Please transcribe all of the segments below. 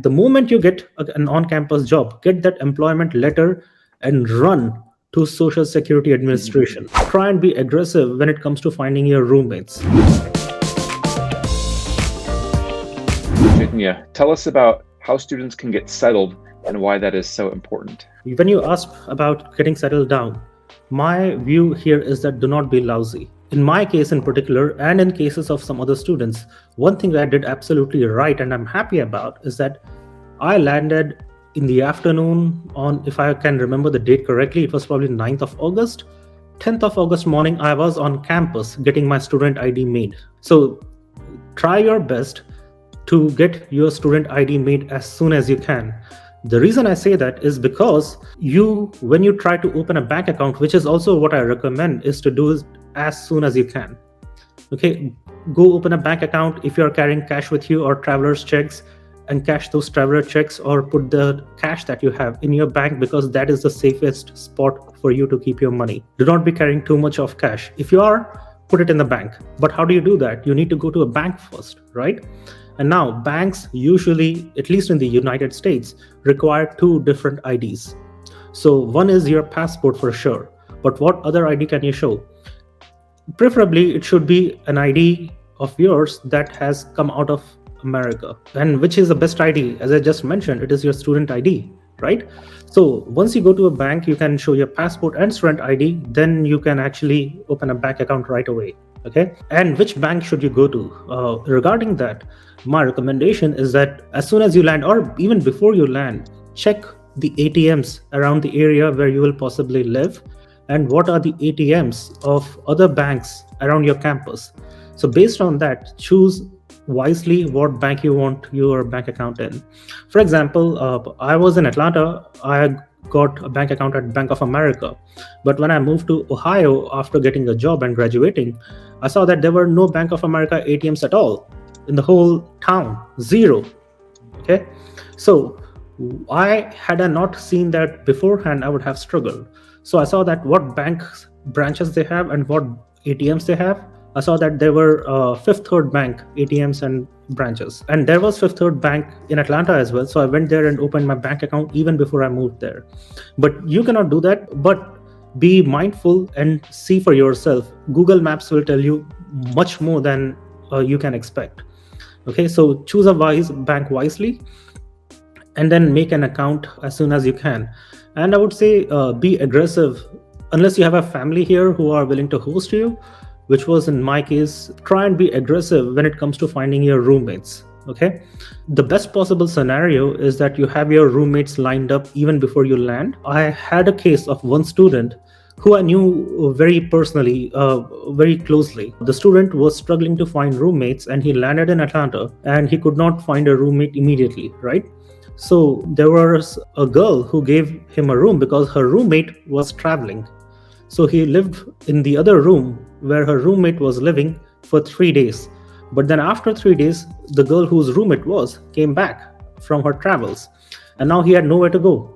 And the moment you get an on-campus job, get that employment letter and run to Social Security Administration. Try and be aggressive when it comes to finding your roommates. Chaitanya, tell us about how students can get settled and why that is so important. When you ask about getting settled down, my view here is that do not be lousy. In my case in particular, and in cases of some other students, one thing that I did absolutely right and I'm happy about is that I landed in the afternoon on, if I can remember the date correctly, it was probably 9th of August. 10th of August morning, I was on campus getting my student ID made. So try your best to get your student ID made as soon as you can. The reason I say that is because when you try to open a bank account, which is also what I recommend, is to do it as soon as you can. Okay, go open a bank account if you're carrying cash with you or traveler's checks, and cash those traveler checks or put the cash that you have in your bank, because that is the safest spot for you to keep your money. Do not be carrying too much of cash. If you are, put it in the bank. But how do you do that? You need to go to a bank first, right? And now banks usually, at least in the United States, require two different IDs. So one is your passport for sure, but what other ID can you show? Preferably, it should be an ID of yours that has come out of America. And which is the best ID? As I just mentioned, it is your student ID, right? So once you go to a bank, you can show your passport and student ID, then you can actually open a bank account right away. Okay. And which bank should you go to? Regarding that, my recommendation is that as soon as you land, or even before you land, check the ATMs around the area where you will possibly live, and what are the ATMs of other banks around your campus. So based on that, choose wisely what bank you want your bank account in. For example, I was in Atlanta. I got a bank account at Bank of America. But when I moved to Ohio after getting a job and graduating, I saw that there were no Bank of America ATMs at all in the whole town, zero. Okay, so had I not seen that beforehand, I would have struggled. So I saw that what bank branches they have and what ATMs they have. I saw that there were Fifth Third Bank ATMs and branches, and there was Fifth Third Bank in Atlanta as well. So I went there and opened my bank account even before I moved there. But you cannot do that. But be mindful and see for yourself. Google Maps will tell you much more than you can expect. Okay, so choose a bank wisely, and then make an account as soon as you can. And I would say be aggressive. Unless you have a family here who are willing to host you, which was in my case, try and be aggressive when it comes to finding your roommates. Okay, the best possible scenario is that you have your roommates lined up even before you land. I had a case of one student who I knew very personally, very closely. The student was struggling to find roommates, and he landed in Atlanta and he could not find a roommate immediately, right? So there was a girl who gave him a room because her roommate was traveling. So he lived in the other room where her roommate was living for 3 days. But then after 3 days, the girl whose roommate came back from her travels, and now he had nowhere to go.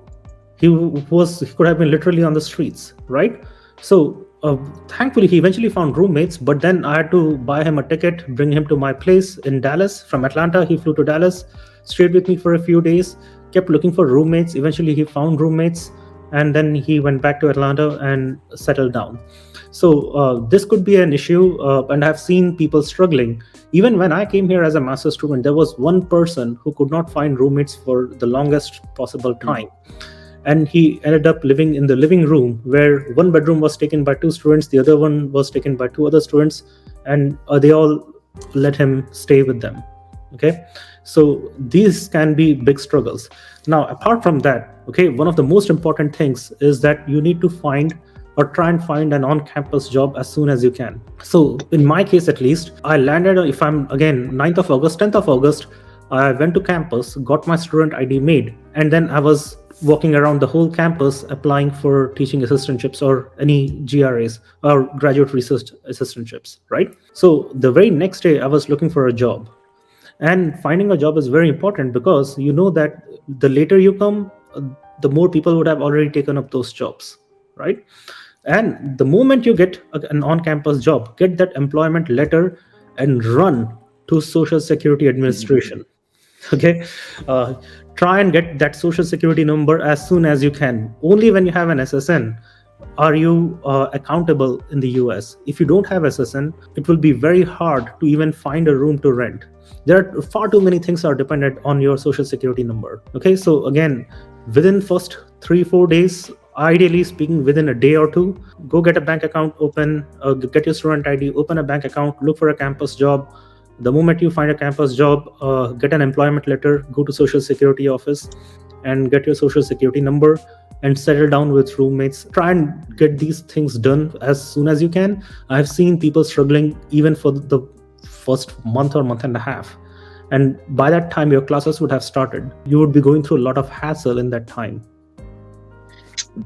He could have been literally on the streets, right? So thankfully, he eventually found roommates, but then I had to buy him a ticket, bring him to my place in Dallas. From Atlanta, he flew to Dallas, stayed with me for a few days, kept looking for roommates. Eventually, he found roommates, and then he went back to Atlanta and settled down. So this could be an issue, and I've seen people struggling. Even when I came here as a master's student, there was one person who could not find roommates for the longest possible time. And he ended up living in the living room, where one bedroom was taken by two students, the other one was taken by two other students, and they all let him stay with them. Okay, so these can be big struggles. Now, apart from that, okay, one of the most important things is that you need to try and find an on-campus job as soon as you can. So in my case, at least, I landed, if I'm again 9th of August, 10th of August, I went to campus, got my student ID made, and then I was walking around the whole campus applying for teaching assistantships or any GRAs or graduate research assistantships, right? So the very next day, I was looking for a job. And finding a job is very important, because you know that the later you come, the more people would have already taken up those jobs, right? And the moment you get an on-campus job, get that employment letter and run to Social Security Administration. Okay, uh, try and get that social security number as soon as you can. Only when you have an SSN are you accountable in the US. If you don't have SSN, it will be very hard to even find a room to rent. There are far too many things are dependent on your social security number. Okay, so again, within first 3 4 days, ideally speaking within a day or two, go get a bank account open, get your student ID, open a bank account, look for a campus job. The moment you find a campus job, get an employment letter, go to social security office and get your social security number and settle down with roommates. Try and get these things done as soon as you can. I've seen people struggling even for the first month or month and a half, and by that time your classes would have started. You would be going through a lot of hassle in that time.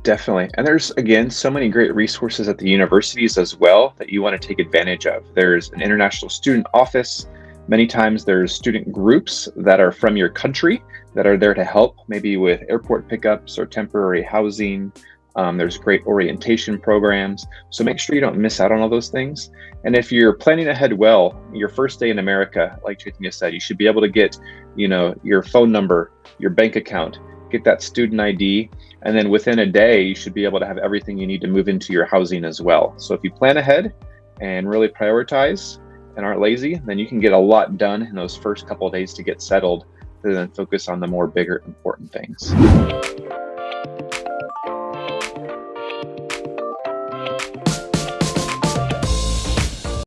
Definitely. And there's, again, so many great resources at the universities as well that you want to take advantage of. There's an international student office. Many times there's student groups that are from your country that are there to help, maybe with airport pickups or temporary housing. There's great orientation programs. So make sure you don't miss out on all those things. And if you're planning ahead well, your first day in America, like Chaitanya said, you should be able to get, your phone number, your bank account, get that student ID, and then within a day, you should be able to have everything you need to move into your housing as well. So if you plan ahead and really prioritize and aren't lazy, then you can get a lot done in those first couple of days to get settled, and then focus on the more bigger important things.